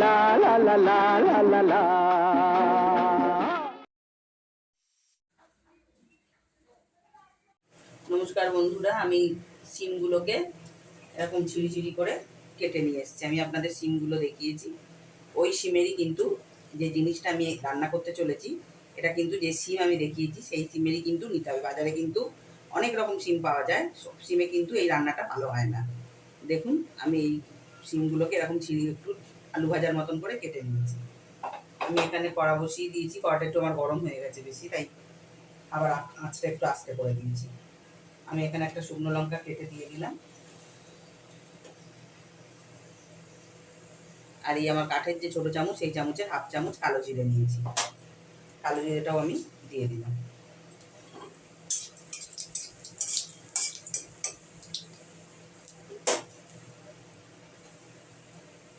লা লা লা লা লা লা লা। নমস্কার বন্ধুরা, আমি সিমগুলোকে এরকম ঝিরি ঝিরি করে কেটে নিয়ে এসেছি। আমি আপনাদের সিমগুলো দেখিয়েছি, ওই সিমেরই কিন্তু যে জিনিসটা আমি রান্না করতে চলেছি, এটা কিন্তু যে সিম আমি দেখিয়েছি সেই সিমেরই কিন্তু নিতে হবে। বাজারে কিন্তু অনেক রকম সিম পাওয়া যায়, সব সিমে কিন্তু এই রান্নাটা ভালো হয় না। দেখুন, আমি এই সিমগুলোকে এরকম ছিঁড়ে একটু আলু ভাজার মতন করে কেটে নিয়েছি। আমি এখানে কড়া বসিয়ে দিয়েছি, কড়াটা একটু আমার গরম হয়ে গেছে বেশি, তাই আবার আঁচটা একটু আস্তে করে দিয়েছি। আমি এখানে একটা শুকনো লঙ্কা কেটে দিয়ে দিলাম, আর এই আমার কাঠের যে ছোট চামচ, সেই চামচের হাফ চামচ কালো জিরে নিয়েছি। কালো জিরেটাও আমি দিয়ে দিলাম।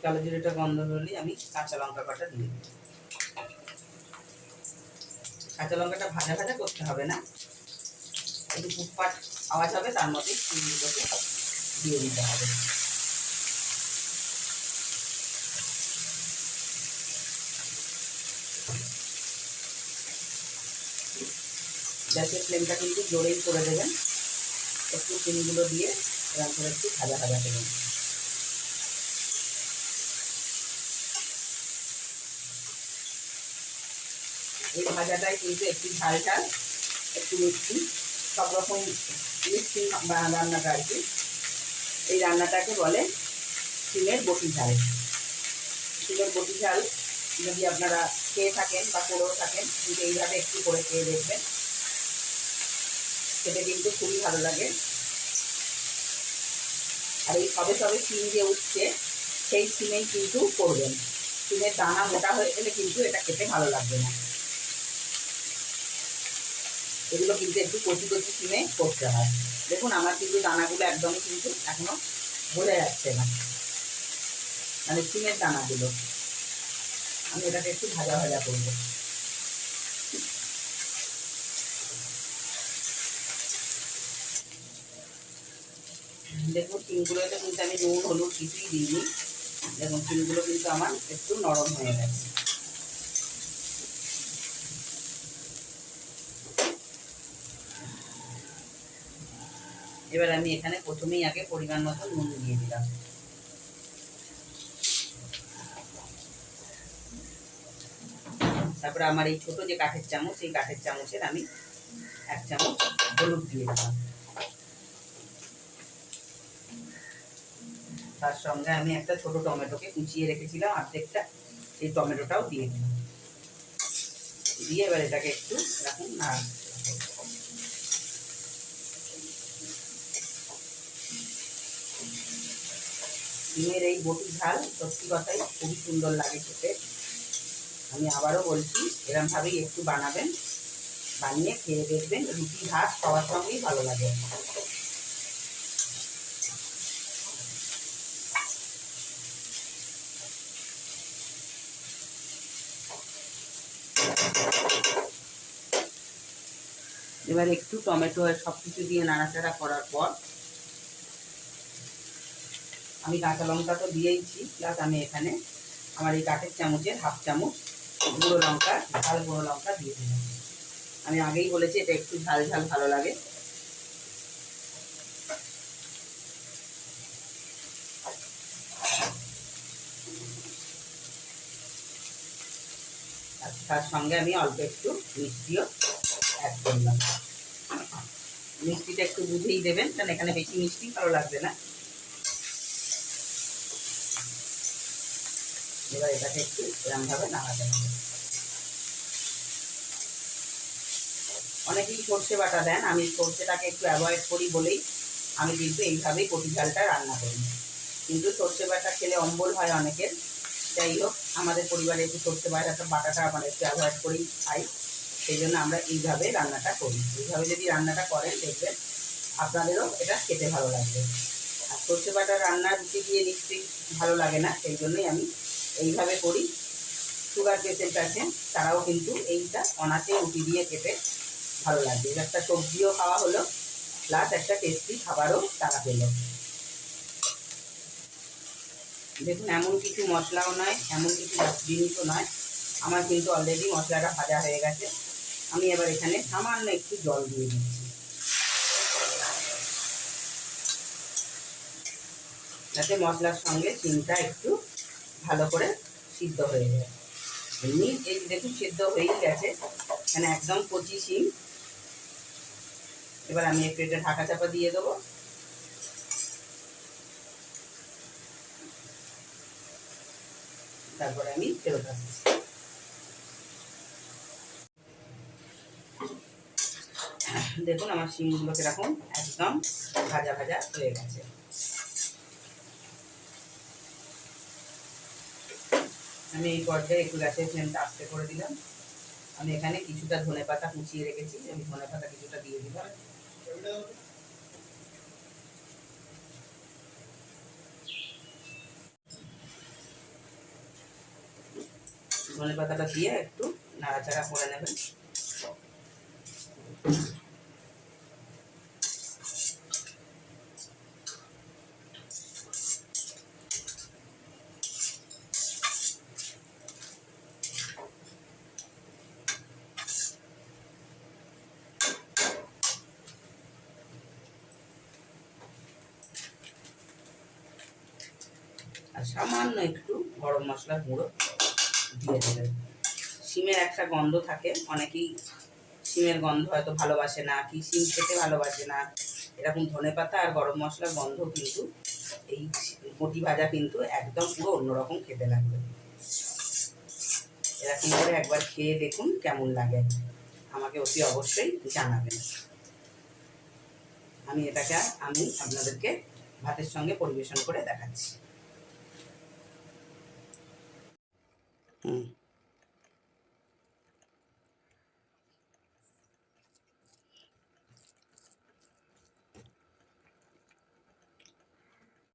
কালো জিরেটা গন্ধ হলে আমি কাঁচা লঙ্কা কটা দিয়ে দিই। কাঁচা লঙ্কাটা ভাজা ভাজা করতে হবে না, একটু ফুটফাট আওয়াজ হবে, তার মধ্যে চিনিগুলোকে দিয়ে দিতে হবে। গ্যাসের ফ্লেমটা কিন্তু জোরেই করে দেবেন, একটু চিনিগুলো দিয়ে এরকম করে একটু ভাজা ভাজা করবেন। এই ভাজাটাই কিন্তু একটু ঝাল ঝাল, একটু মিষ্টি, সব রকম মিষ্টি রান্নাটা আর কি। এই রান্নাটাকে বলে সিমের বটি ঝাল। সিমের বটি ঝাল যদি আপনারা খেয়ে থাকেন বা করেও থাকেন, কিন্তু এইভাবে একটু করে খেয়ে দেখবেন, খেতে কিন্তু খুবই ভালো লাগে। আর এই সবে সবে সিম যে উঠছে, সেই সিমেই কিন্তু করবেন। সিমের দানা মোটা হয়ে গেলে কিন্তু এটা খেতে ভালো লাগবে না। এগুলো কিন্তু একটু কচি কচি সিমে করতে হয়। দেখুন, আমার কিন্তু দানাগুলো একদমই কিন্তু এখনো বোঝা যাচ্ছে না, মানে সিমের দানাগুলো। আমি এটাকে একটু ভাজা ভাজা করবো। দেখুন, সিমগুলোতে কিন্তু আমি নুন হলুদ কিছুই দিইনি। দেখুন, সিমগুলো কিন্তু আমার একটু নরম হয়ে গেছে। এবার আমি এখানে প্রথমেই আগে পরিমাণ মতো নুন দিয়ে দিলাম। তারপরে আমার এই ছোট যে কাঠের চামচ, এই কাঠের চামচের আমি 1 চামচ হলুদ দিয়ে দিলাম। তার সঙ্গে আমি একটা ছোট টমেটোকে কুচিয়ে রেখেছিলাম অর্ধেকটা, সেই টমেটোটাও দিয়ে দিলাম। দিয়ে এবার এটাকে একটু রাখুন। আর ডিমের এই বটি ঝাল সত্যি কথাই খুবই সুন্দর লাগে খেতে। আমি আবারও বলছি, এরকমভাবেই একটু বানাবেন, বানিয়ে খেয়ে দেখবেন, রুটি ভাত সবার সঙ্গেই ভালো লাগে। এবার একটু টমেটো সব কিছু দিয়ে নাড়াচাড়া করার পর আমি কাঁচা লঙ্কা তো দিয়েইছি, প্লাস আমি এখানে আমার এই কাঠের চামচের হাফ চামচ গুঁড়ো লঙ্কা, ঝাল গুঁড়ো লঙ্কা দিয়ে দিলাম। আমি আগেই বলেছি এটা একটু ঝাল ঝাল ভালো লাগে। তার সঙ্গে আমি অল্প একটু মিষ্টিও অ্যাড করলাম। মিষ্টিটা একটু বুঝেই দেবেন, কারণ এখানে বেশি মিষ্টি ভালো লাগবে না। এবার এটাকে একটু এরকমভাবে নাড়াতে হবে। অনেকেই সর্ষে বাটা দেন, আমি সর্ষেটাকে একটু অ্যাভয়েড করি বলেই আমি কিন্তু এইভাবেই কচি ঝালটা রান্না করি। কিন্তু সর্ষে বাটা খেলে অম্বল হয় অনেকের। যাই হোক, আমাদের পরিবারে একটু সর্ষে বাটাটা মানে একটু অ্যাভয়েড করেই খাই, সেই জন্য আমরা এইভাবে রান্নাটা করি। এইভাবে যদি রান্নাটা করেন দেখবেন আপনাদেরও এটা খেতে ভালো লাগবে। আর সর্ষে বাটা রান্না রুটি দিয়ে নিশ্চয়ই ভালো লাগে না, সেই জন্যই আমি এইভাবে করি। সুগার পেশেন্ট আছেন, তারাও কিন্তু এইটা অনাসে রুটি দিয়ে খেতে ভালো লাগবে। একটা সবজিও খাওয়া হলো, প্লাস একটা টেস্টি খাবারও তারা পেল। দেখুন এমন কিছু মশলাও নয়, এমন কিছু জিনিসও নয়, আমার কিন্তু অলরেডি মশলাটা ভাজা হয়ে গেছে। আমি এবার এখানে সামান্য একটু জল দিয়ে দিচ্ছি, যাতে মশলার সঙ্গে শিমটা একটু ভালো করে সিদ্ধ হয়ে যায়। এমনি এই দেখুন সিদ্ধ হয়েই গেছে, এখানে একদম কচি শিম। এবার আমি একটু এটা ঢাকা চাপা দিয়ে দেবো। তারপরে আমি ফেরত আসছি। দেখুন আমার শিমগুলো কিরকম একদম ভাজা ভাজা হয়ে গেছে। আমি এই পর্যায়ে একটু গ্যাসের ফ্লেমটা আস্তে করে দিলাম। আমি এখানে কিছুটা ধনেপাতা কুচিয়ে রেখেছি, আমি ধনেপাতা কিছুটা দিয়ে দিলাম। ধনেপাতাটা দিয়ে একটু নাড়াচাড়া করে নেবেন। আর সামান্য একটু গরম মশলার গুঁড়ো দিয়ে দেবেন। শিমের একটা গন্ধ থাকে, অনেকেই শিমের গন্ধ হয়তো ভালোবাসে না, কি শিম খেতে ভালোবাসে না, এরকম ধনেপাতা আর গরম মশলার গন্ধ কিন্তু এই বটি ভাজা কিন্তু একদম পুরো অন্যরকম খেতে লাগবে। এরকম করে একবার খেয়ে দেখুন কেমন লাগে, আমাকে অতি অবশ্যই জানাবেন। আমি আপনাদেরকে ভাতের সঙ্গে পরিবেশন করে দেখাচ্ছি।